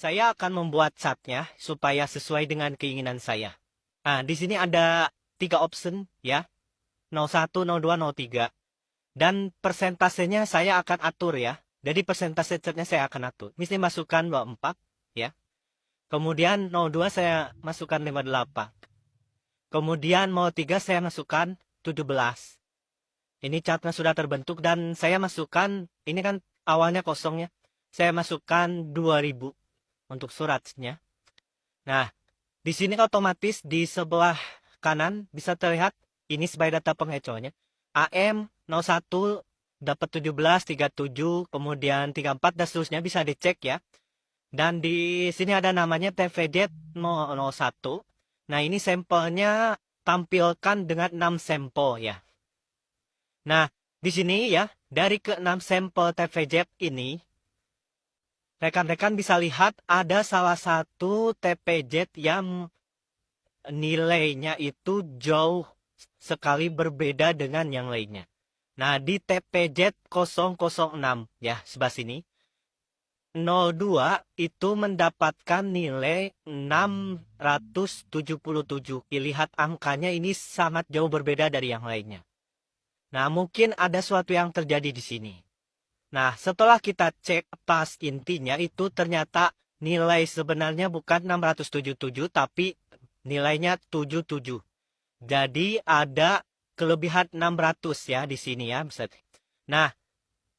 Saya akan membuat chartnya supaya sesuai dengan keinginan saya. Nah, di sini ada 3 option ya. 01, 02, 03. Dan persentasenya saya akan atur ya. Jadi persentase chartnya saya akan atur. Mesti masukkan 24 ya. Kemudian 02 saya masukkan 58. Kemudian 03 saya masukkan 17. Ini chartnya sudah terbentuk dan saya masukkan, ini kan awalnya kosongnya. Saya masukkan 2000 untuk suratnya. Nah, di sini otomatis di sebelah kanan bisa terlihat ini sebagai data pengecohnya. AM 01 dapat 17, 37, kemudian 34 dan seterusnya bisa dicek ya. Dan di sini ada namanya TVZ 001. Nah, ini sampelnya tampilkan dengan 6 sampel ya. Nah, di sini ya, dari ke-6 sampel TVZ ini, rekan-rekan bisa lihat ada salah satu TPZ yang nilainya itu jauh sekali berbeda dengan yang lainnya. Nah, di TPZ 006 ya, sebelah sini. 02 itu mendapatkan nilai 677. Lihat angkanya ini sangat jauh berbeda dari yang lainnya. Nah, mungkin ada sesuatu yang terjadi di sini. Nah, setelah kita cek pas intinya itu ternyata nilai sebenarnya bukan 677 tapi nilainya 77. Jadi ada kelebihan 600 ya di sini ya. Nah,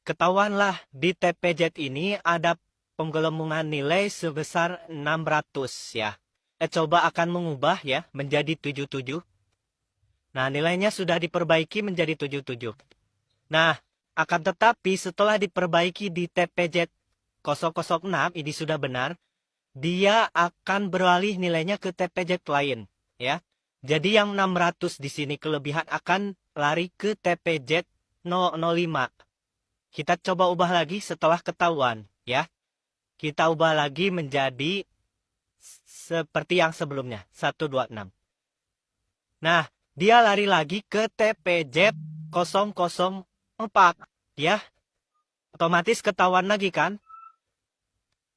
ketahuanlah di TPZ ini ada penggelembungan nilai sebesar 600 ya. Coba akan mengubah ya menjadi 77. Nah, nilainya sudah diperbaiki menjadi 77. Nah, akan tetapi setelah diperbaiki di TPZ 006 ini sudah benar, dia akan beralih nilainya ke TPZ lain ya. Jadi yang 600 di sini kelebihan akan lari ke TPZ 005. Kita coba ubah lagi setelah ketahuan ya. Kita ubah lagi menjadi seperti yang sebelumnya 126. Nah, dia lari lagi ke TPZ 004 ya. Otomatis ketahuan lagi kan?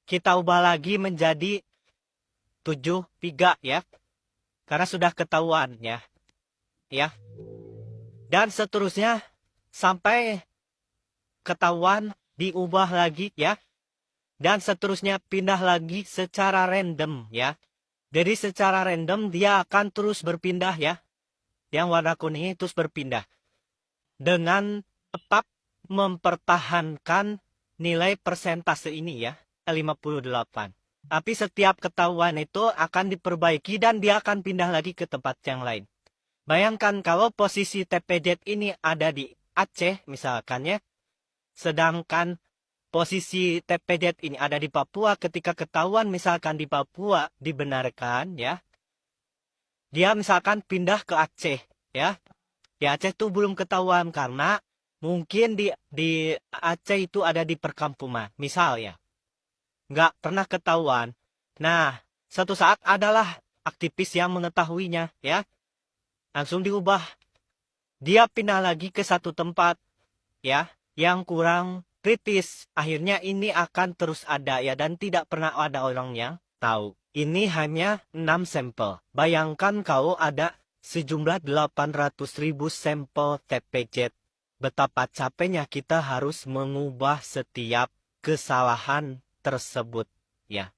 Kita ubah lagi menjadi 73 ya. Karena sudah ketahuan ya. Ya. Dan seterusnya sampai ketahuan diubah lagi ya. Dan seterusnya pindah lagi secara random ya. Jadi secara random dia akan terus berpindah ya. Yang warna kuning terus berpindah. Dengan tetap mempertahankan nilai persentase ini ya. 58. Tapi setiap ketahuan itu akan diperbaiki dan dia akan pindah lagi ke tempat yang lain. Bayangkan kalau posisi TPZ ini ada di Aceh misalkan ya. Sedangkan posisi TPZ ini ada di Papua, ketika ketahuan misalkan di Papua dibenarkan ya. Dia misalkan pindah ke Aceh ya. Di Aceh itu belum ketahuan karena mungkin di Aceh itu ada di perkampungan misal ya. Nggak pernah ketahuan. Nah, suatu saat adalah aktivis yang mengetahuinya ya. Langsung diubah. Dia pindah lagi ke satu tempat ya yang kurang kritis. Akhirnya ini akan terus ada ya dan tidak pernah ada orang yang tahu. Ini hanya 6 sampel. Bayangkan kalau ada sejumlah 800.000 sampel TPZ. Betapa capeknya kita harus mengubah setiap kesalahan tersebut ya.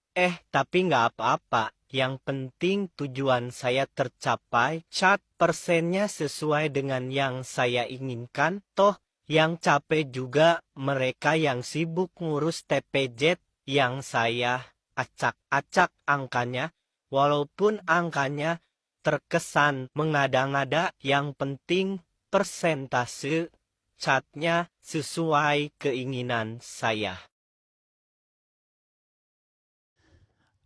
Tapi nggak apa-apa. Yang penting tujuan saya tercapai. Chart persennya sesuai dengan yang saya inginkan. Toh yang capek juga mereka yang sibuk ngurus TPZ yang saya acak-acak angkanya. Walaupun angkanya terkesan mengada-ngada, yang penting persentase chartnya sesuai keinginan saya.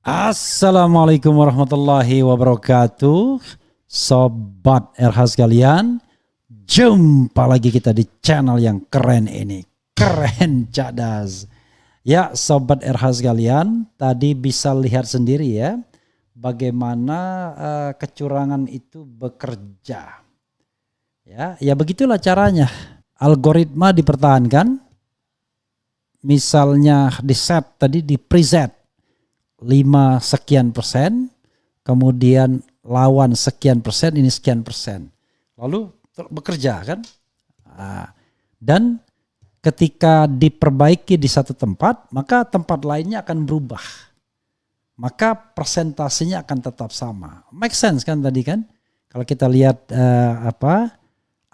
Assalamualaikum warahmatullahi wabarakatuh. Sobat RH sekalian, jumpa lagi kita di channel yang keren ini. Keren cadas. Ya Sobat RH sekalian, tadi bisa lihat sendiri ya bagaimana kecurangan itu bekerja. Ya begitulah caranya. Algoritma dipertahankan. Misalnya di set tadi di preset. sekian persen, kemudian lawan sekian persen, ini sekian persen. Lalu bekerja kan. Dan ketika diperbaiki di satu tempat, maka tempat lainnya akan berubah. Maka persentasenya akan tetap sama. Make sense kan tadi kan? Kalau kita lihat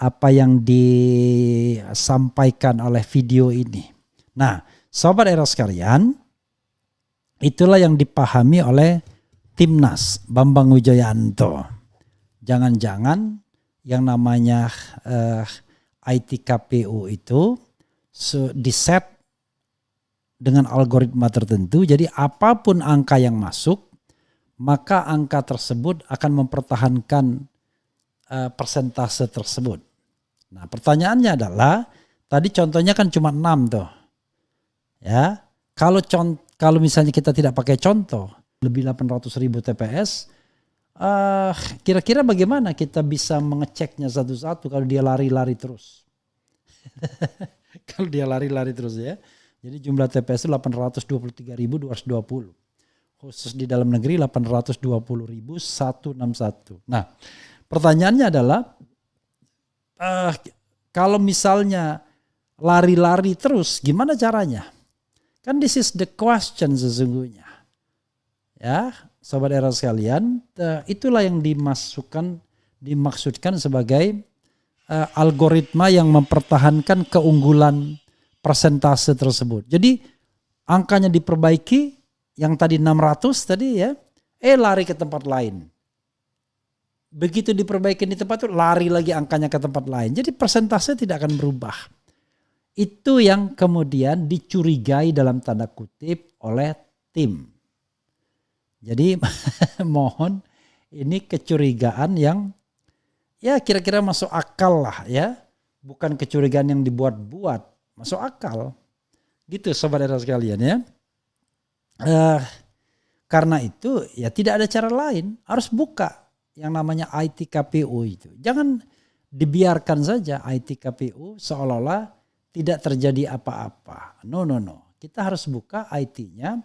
apa yang disampaikan oleh video ini. Nah, Sobat Era sekalian, itulah yang dipahami oleh Timnas Bambang Wijoyanto. Jangan-jangan yang namanya IT KPU itu diset dengan algoritma tertentu. Jadi apapun angka yang masuk, maka angka tersebut akan mempertahankan persentase tersebut. Nah, pertanyaannya adalah, tadi contohnya kan cuma 6 tuh. Ya, kalau misalnya kita tidak pakai contoh, lebih 800.000 TPS, kira-kira bagaimana kita bisa mengeceknya satu-satu kalau dia lari-lari terus? Kalau dia lari-lari terus ya. Jadi jumlah TPS itu 823.220. Khusus di dalam negeri 820.161. Nah, pertanyaannya adalah kalau misalnya lari-lari terus, gimana caranya? Kan this is the question sesungguhnya. Ya, Sobat Era sekalian, itulah yang dimaksudkan sebagai algoritma yang mempertahankan keunggulan persentase tersebut. Jadi angkanya diperbaiki, yang tadi 600 tadi ya, lari ke tempat lain. Begitu diperbaiki di tempat itu, lari lagi angkanya ke tempat lain. Jadi persentase tidak akan berubah. Itu yang kemudian dicurigai dalam tanda kutip oleh tim. Jadi mohon, ini kecurigaan yang ya kira-kira masuk akal lah ya. Bukan kecurigaan yang dibuat-buat, masuk akal. Gitu Sobat Era sekalian ya. Karena itu ya tidak ada cara lain, harus buka yang namanya IT KPU itu. Jangan dibiarkan saja IT KPU seolah-olah tidak terjadi apa-apa. No. Kita harus buka IT-nya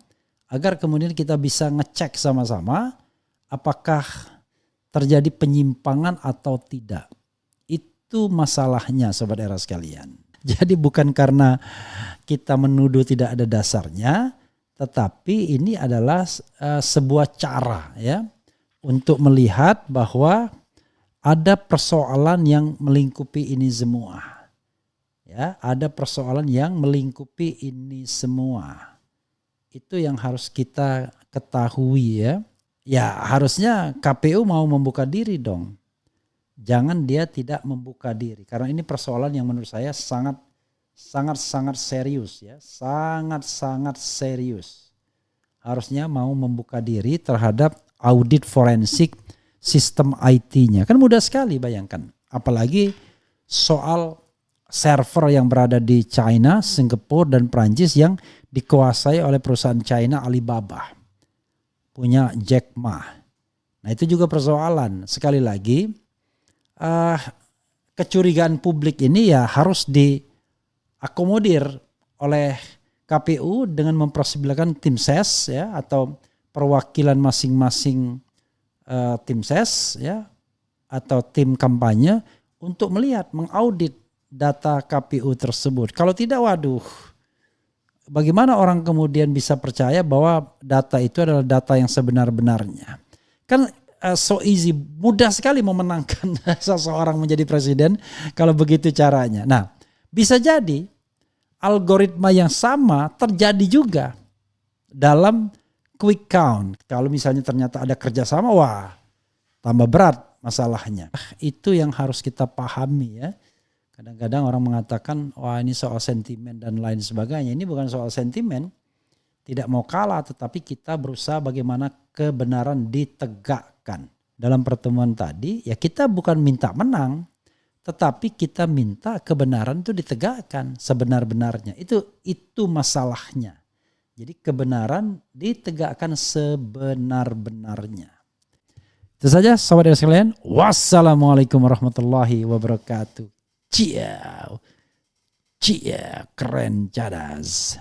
agar kemudian kita bisa ngecek sama-sama apakah terjadi penyimpangan atau tidak. Itu masalahnya Sobat Era sekalian. Jadi bukan karena kita menuduh tidak ada dasarnya, tetapi ini adalah sebuah cara ya untuk melihat bahwa ada persoalan yang melingkupi ini semua. Ya, ada persoalan yang melingkupi ini semua. Itu yang harus kita ketahui ya. Ya harusnya KPU mau membuka diri dong. Jangan dia tidak membuka diri. Karena ini persoalan yang menurut saya sangat serius ya. Sangat serius. Harusnya mau membuka diri terhadap audit forensik sistem IT-nya. Kan mudah sekali bayangkan. Apalagi soal server yang berada di China, Singapura dan Prancis yang dikuasai oleh perusahaan China Alibaba. Punya Jack Ma. Nah itu juga persoalan. Sekali lagi kecurigaan publik ini ya harus diakomodir oleh KPU dengan mempersilahkan tim ses ya atau perwakilan masing-masing tim ses ya atau tim kampanye untuk melihat, mengaudit data KPU tersebut. Kalau tidak, waduh, bagaimana orang kemudian bisa percaya bahwa data itu adalah data yang sebenar-benarnya? Kan so easy, mudah sekali memenangkan seseorang menjadi presiden kalau begitu caranya. Nah, bisa jadi algoritma yang sama terjadi juga dalam quick count. Kalau misalnya ternyata ada kerjasama, wah tambah berat masalahnya. Itu yang harus kita pahami ya. Kadang-kadang orang mengatakan, wah ini soal sentimen dan lain sebagainya. Ini bukan soal sentimen, tidak mau kalah, tetapi kita berusaha bagaimana kebenaran ditegakkan. Dalam pertemuan tadi, ya kita bukan minta menang, tetapi kita minta kebenaran itu ditegakkan sebenar-benarnya. Itu masalahnya. Jadi kebenaran ditegakkan sebenar-benarnya. Itu saja sahabat sekalian. Wassalamualaikum warahmatullahi wabarakatuh. Ciao. Keren cadas.